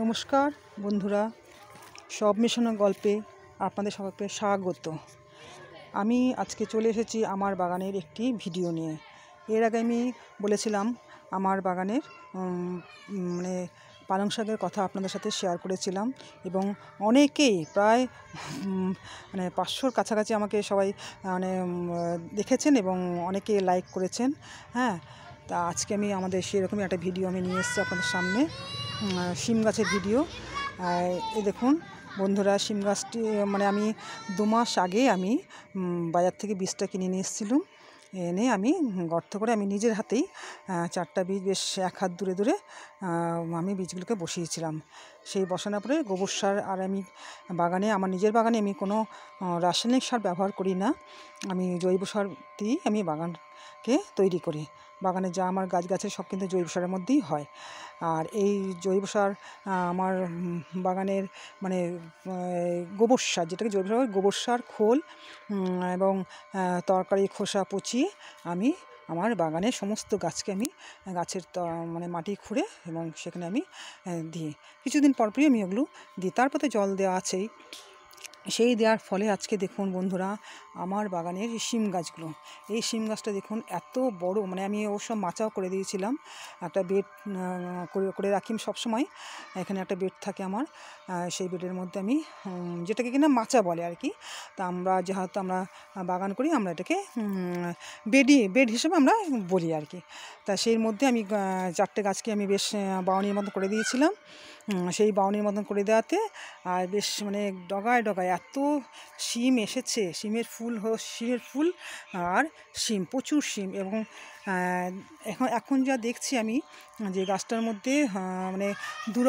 নমস্কার বন্ধুরা, সব মেশানো গল্পে আপনাদের সবাইকে স্বাগত। আমি আজকে চলে এসেছি আমার বাগানের একটি ভিডিও নিয়ে। এর আগে আমি বলেছিলাম আমার বাগানের মানে পালং শাকের কথা আপনাদের সাথে শেয়ার করেছিলাম এবং অনেকেই প্রায় 500-র কাছাকাছি আমাকে সবাই দেখেছেন এবং অনেকে লাইক করেছেন। তা আজকে আমি আমাদের সেরকমই একটা ভিডিও আমি নিয়ে এসেছি আপনাদের সামনে, শিম গাছের ভিডিও। এই দেখুন বন্ধুরা, শিম গাছটি আমি 2 মাস আগে আমি বাজার থেকে বীজটা কিনে নিয়ে এসেছিলাম। এনে আমি গর্ত করে আমি নিজের হাতেই 4টা বীজ বেশ 1 হাত দূরে দূরে আমি বীজগুলোকে বসিয়েছিলাম। সেই বসানোর পরে গোবর সার, আর আমি বাগানে, আমার নিজের বাগানে আমি কোনো রাসায়নিক সার ব্যবহার করি না। আমি জৈব সার দিয়েই আমি বাগানকে তৈরি করি। বাগানে যা আমার গাছ সব কিন্তু জৈব সারের মধ্যেই হয়। আর এই জৈব সার আমার বাগানের গোবর সার, যেটাকে জৈব সার, গোবর সার, খোল এবং তরকারি খোসা পচিয়ে আমি আমার বাগানের সমস্ত গাছকে আমি গাছের মাটি খুঁড়ে এবং সেখানে আমি দিই। কিছুদিন পরপরই আমি ওগুলো দিই, তারপরে জল দেওয়া আছেই। সেই দেওয়ার ফলে আজকে দেখুন বন্ধুরা, আমার বাগানের শিম গাছগুলো, এই শিম গাছটা দেখুন এত বড়, আমি ওসব মাচাও করে দিয়েছিলাম। একটা বেড করে রাখি সবসময়, এখানে একটা বেড থাকে আমার। সেই বেডের মধ্যে আমি যেটাকে কিনা মাচা বলে আর কি, তা আমরা যেহেতু আমরা বাগান করি, আমরা এটাকে বেড হিসেবে আমরা বলি আর কি। তা সেই মধ্যে আমি 4টে গাছকে আমি বেশ বাউনির মতো করে দিয়েছিলাম। সেই বাউনির মতন করে দেওয়াতে আর বেশ ডগায় ডগায় এত শিম এসেছে, শিমের ফুল আর শিম, প্রচুর শিম। এবং এখন যা দেখছি আমি যে গাছটার মধ্যে দু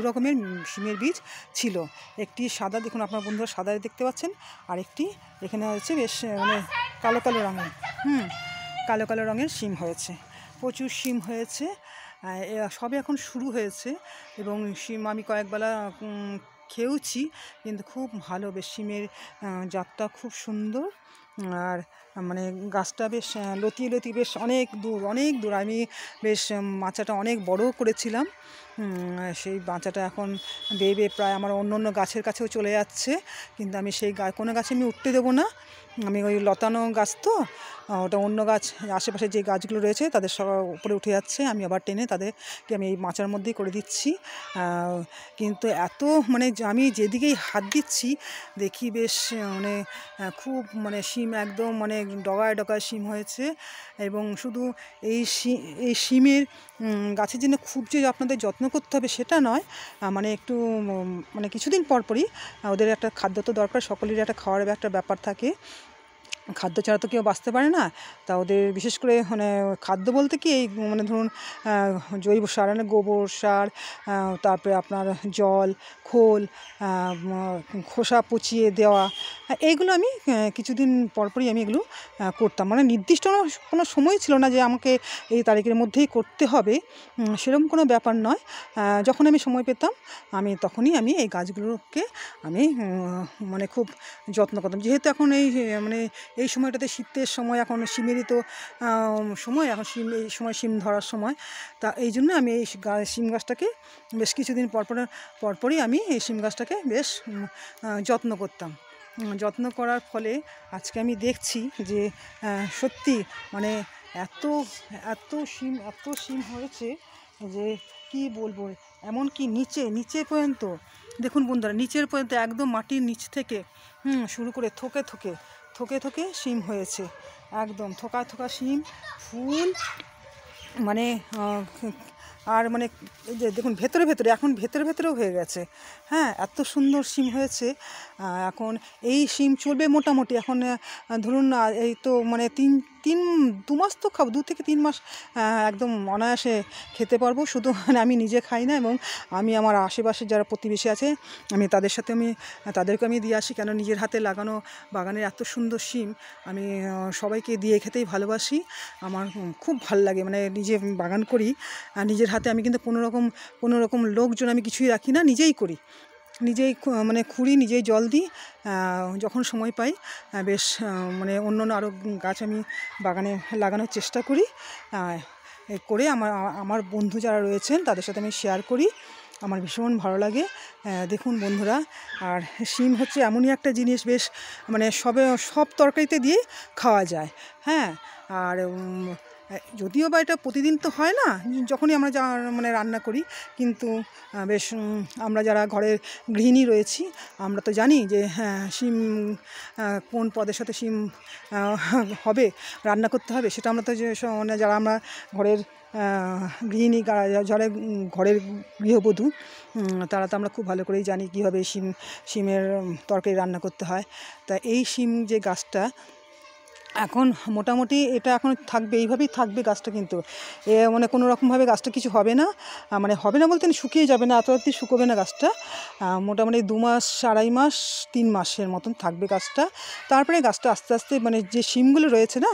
রকমের শিমের বীজ ছিল। একটি সাদা, দেখুন আপনার বন্ধুরা সাদা দেখতে পাচ্ছেন, আর একটি এখানে হচ্ছে বেশ কালো কালো রঙের কালো কালো রঙের শিম হয়েছে। প্রচুর শিম হয়েছে, সবে এখন শুরু হয়েছে। এবং শিম আমি কয়েকবেলা খেয়েওছি, কিন্তু খুব ভালো, বেশ শিমের জাতটা খুব সুন্দর। আর গাছটা বেশ লতিয়ে লতিয়ে বেশ অনেক দূর আমি বেশ মাচাটা অনেক বড় করেছিলাম। সেই মাচাটা এখন বেয়ে প্রায় আমার অন্য গাছের কাছেও চলে যাচ্ছে, কিন্তু আমি সেই কোনো গাছে আমি উঠতে দেবো না। আমি ওই লতানো গাছ তো, ওটা অন্য গাছ, আশেপাশে যে গাছগুলো রয়েছে তাদের সব উপরে উঠে যাচ্ছে, আমি আবার টেনে তাদেরকে আমি এই মাচার মধ্যেই করে দিচ্ছি। কিন্তু এত আমি যেদিকেই হাত দিচ্ছি দেখি বেশ খুব শিম একদম ডগায় ডগায় শিম হয়েছে। এবং শুধু এই শিমের গাছের জন্য খুব যে আপনাদের যত্ন করতে হবে সেটা নয়, একটু কিছুদিন পরপরই ওদের একটা খাদ্য তো দরকার, সকলেরই একটা খাওয়ার একটা ব্যাপার থাকে। খাদ্য ছাড়া তো কেউ বাঁচতে পারে না। তা ওদের বিশেষ করে খাদ্য বলতে কি, এই ধরুন জৈব সার, গোবর সার, তারপরে আপনার জল, খোল, খোসা পচিয়ে দেওয়া, এইগুলো আমি কিছুদিন পরপরই আমি এগুলো করতাম। নির্দিষ্ট কোনো সময় ছিল না যে আমাকে এই তারিখের মধ্যেই করতে হবে, সেরকম কোনো ব্যাপার নয়। যখন আমি সময় পেতাম তখনই আমি এই গাছগুলোকে আমি খুব যত্ন করতাম। যেহেতু এখন এই সময়টাতে শীতের সময়, এখন শিমেরই তো সময়, এখন এই সময় শিম ধরার সময়। তা এই জন্য আমি এই শিম গাছটাকে বেশ কিছুদিন পরপরই আমি এই শিম গাছটাকে বেশ যত্ন করতাম। যত্ন করার ফলে আজকে আমি দেখছি যে সত্যি এত শিম হয়েছে যে কি বলবো। এমনকি নিচে পর্যন্ত দেখুন বন্ধুরা, নিচের পর্যন্ত একদম মাটির নিচ থেকে শুরু করে থোকে থোকে শিম হয়েছে, একদম থোকা থোকা শিম, ফুল আর এই যে দেখুন ভেতরেও হয়ে গেছে। এত সুন্দর শিম হয়েছে। এখন এই শিম চলবে মোটামুটি, এখন ধরুন এই তো 2 মাস তো খাবো, 2 থেকে 3 মাস একদম অনায়াসে খেতে পারবো। শুধু আমি নিজে খাই না, এবং আমি আমার আশেপাশে যারা প্রতিবেশী আছে আমি তাদেরকে আমি দিয়ে আসি, কেন নিজের হাতে লাগানো বাগানের এত সুন্দর শিম আমি সবাইকে দিয়ে খেতেই ভালোবাসি। আমার খুব ভালো লাগে, নিজে বাগান করি নিজের হাতে। আমি কিন্তু কোনো রকম লোকজন আমি কিছুই রাখি না, নিজেই করি, নিজেই খুঁড়ি, নিজেই জল দিই। যখন সময় পাই বেশ অন্য আরও গাছ আমি বাগানে লাগানোর চেষ্টা করি, করে আমার বন্ধু যারা রয়েছেন তাদের সাথে আমি শেয়ার করি। আমার ভীষণ ভালো লাগে। দেখুন বন্ধুরা, আর শিম হচ্ছে এমনই একটা জিনিস, বেশ মানে সব তরকারিতে দিয়ে খাওয়া যায়। হ্যাঁ, আর যদিও বা এটা প্রতিদিন তো হয় না, যখনই আমরা মানে রান্না করি, কিন্তু বেশ আমরা যারা ঘরের গৃহিণী রয়েছি আমরা তো জানি যে হ্যাঁ শিম কোন পদের সাথে শিম হবে, রান্না করতে হবে, সেটা আমরা তো মানে যারা আমরা ঘরের গৃহিণী, যারা ঘরের গৃহবধূ, তারা তো আমরা খুব ভালো করেই জানি কীভাবে শিমের তরকারি রান্না করতে হয়। তা এই শিম যে গাছটা এখন মোটামুটি এটা এখন থাকবে, এইভাবেই থাকবে গাছটা, কিন্তু মানে কোনো রকমভাবে গাছটা কিছু হবে না, মানে হবে না বলতে শুকিয়ে যাবে না, এত রাত্রি শুকোবে না গাছটা। মোটামুটি 2 মাস, 2.5 মাস, 3 মাসের মতন থাকবে গাছটা। তারপরে গাছটা আস্তে আস্তে মানে যে শিমগুলো রয়েছে না,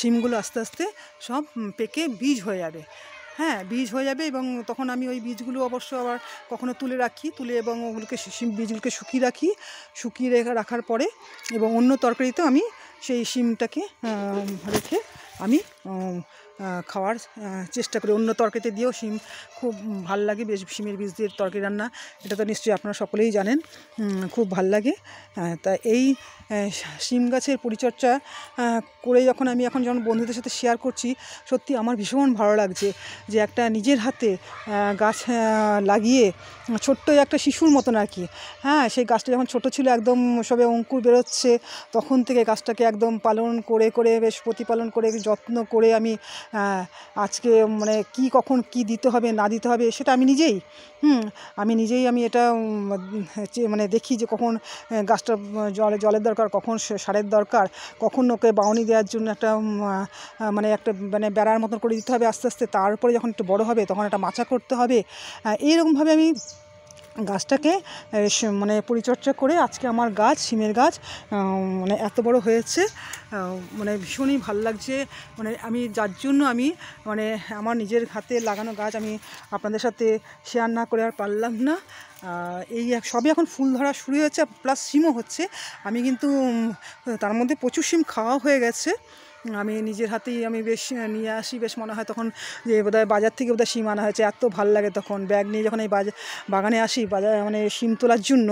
শিমগুলো আস্তে আস্তে সব পেকে বীজ হয়ে যাবে। হ্যাঁ, বীজ হয়ে যাবে, এবং তখন আমি ওই বীজগুলো অবশ্য আবার কখনো তুলে রাখি, এবং ওগুলোকে বীজগুলোকে শুকিয়ে রাখার পরে এবং অন্য তরকারিতেও আমি সেই শিমটাকে রেখে আমি খাওয়ার চেষ্টা করি। অন্য তরকারিতে দিয়েও শিম খুব ভাল লাগে, বেশ শিমের বীজ দিয়ে তরকারি রান্না, এটা তো নিশ্চয়ই আপনারা সকলেই জানেন, খুব ভাল লাগে। তা এই শিম গাছের পরিচর্যা করে যখন আমি এখন যখন বন্ধুদের সাথে শেয়ার করছি, সত্যি আমার ভীষণ ভালো লাগছে যে একটা নিজের হাতে গাছ লাগিয়ে, ছোট্ট একটা শিশুর মতন আর কি। হ্যাঁ, সেই গাছটা যখন ছোটো ছিল, একদম সবে অঙ্কুর বেরোচ্ছে, তখন থেকে গাছটাকে একদম পালন করে বেশ প্রতিপালন করে যত্ন করে আমি আজকে মানে কখন কি দিতে হবে না দিতে হবে সেটা আমি নিজেই আমি এটা মানে দেখি যে কখন গাছটা জলের দরকার, কখন সারের দরকার, কখন ওকে বাউনি দেওয়ার জন্য একটা মানে বেড়ার মতন করে দিতে হবে আস্তে আস্তে। তারপরে যখন একটু বড় হবে তখন একটা মাচা করতে হবে। এইরকমভাবে আমি গাছটাকে মানে পরিচর্যা করে আজকে আমার গাছ, শিমের গাছ মানে এত বড় হয়েছে, মানে ভীষণই ভালো লাগছে। মানে আমি যার জন্য আমি মানে আমার নিজের হাতে লাগানো গাছ আমি আপনাদের সাথে শেয়ার না করে আর পারলাম না। এই সবই এখন ফুল ধরা শুরু হয়েছে, প্লাস শিমও হচ্ছে। আমি কিন্তু তার মধ্যে প্রচুর শিম খাওয়া হয়ে গেছে। আমি নিজের হাতেই আমি বেশ নিয়ে আসি, বেশ মনে হয় তখন যে বোধহয় বাজার থেকে বোধহয় শিম আনা হয়েছে, এত ভালো লাগে তখন ব্যাগ নিয়ে যখন এই বাগানে আসি মানে শিম তোলার জন্য,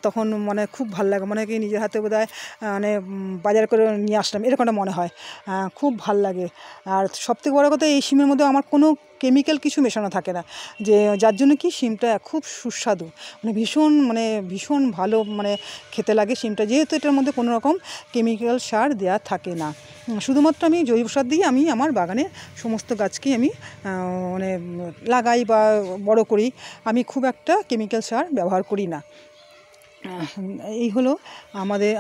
তখন মানে খুব ভালো লাগে, মনে হয় কি নিজের হাতে বোধহয় মানে বাজার করে নিয়ে আসলাম এরকমটা মনে হয়, খুব ভাল লাগে। আর সবথেকে বড় কথা, এই শিমের মধ্যে আমার কোনো কেমিক্যাল কিছু মেশানো থাকে না, যে যার জন্য কি শিমটা খুব সুস্বাদু, মানে ভীষণ ভালো মানে খেতে লাগে শিমটা, যেহেতু এটার মধ্যে কোনো রকম কেমিক্যাল সার দেওয়া থাকে না। শুধুমাত্র আমি জৈব সার দিয়ে আমি আমার বাগানের সমস্ত গাছকেই আমি মানে লাগাই বা বড় করি। আমি খুব একটা কেমিক্যাল সার ব্যবহার করি না। এই হলো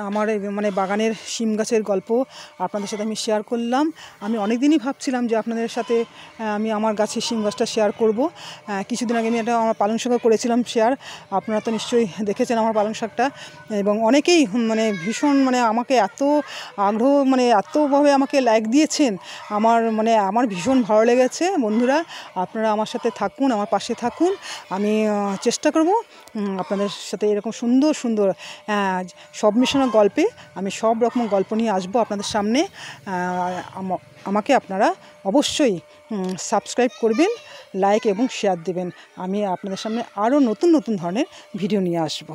আমার মানে বাগানের শিম গাছের গল্প আপনাদের সাথে আমি শেয়ার করলাম। আমি অনেক দিনই ভাবছিলাম যে আপনাদের সাথে আমি আমার গাছের শিম গাছটা শেয়ার করব। কিছুদিন আগে আমি আমার পালং শাকও করেছিলাম শেয়ার, আপনারা তো নিশ্চয়ই দেখেছেন আমার পালং শাকটা, এবং অনেকেই মানে ভীষণ মানে আমাকে এত আগ্রহ মানে এতভাবে আমাকে লাইক দিয়েছেন, আমার ভীষণ ভালো লেগেছে। বন্ধুরা, আপনারা আমার সাথে থাকুন, আমার পাশে থাকুন, আমি চেষ্টা করব আপনাদের সাথে এরকম সুন্দর সুন্দর সব মেশানো গল্পে আমি সব রকম গল্প নিয়ে আসবো আপনাদের সামনে। আমাকে আপনারা অবশ্যই সাবস্ক্রাইব করবেন, লাইক এবং শেয়ার দেবেন। আমি আপনাদের সামনে আরও নতুন নতুন ধরনের ভিডিও নিয়ে আসবো।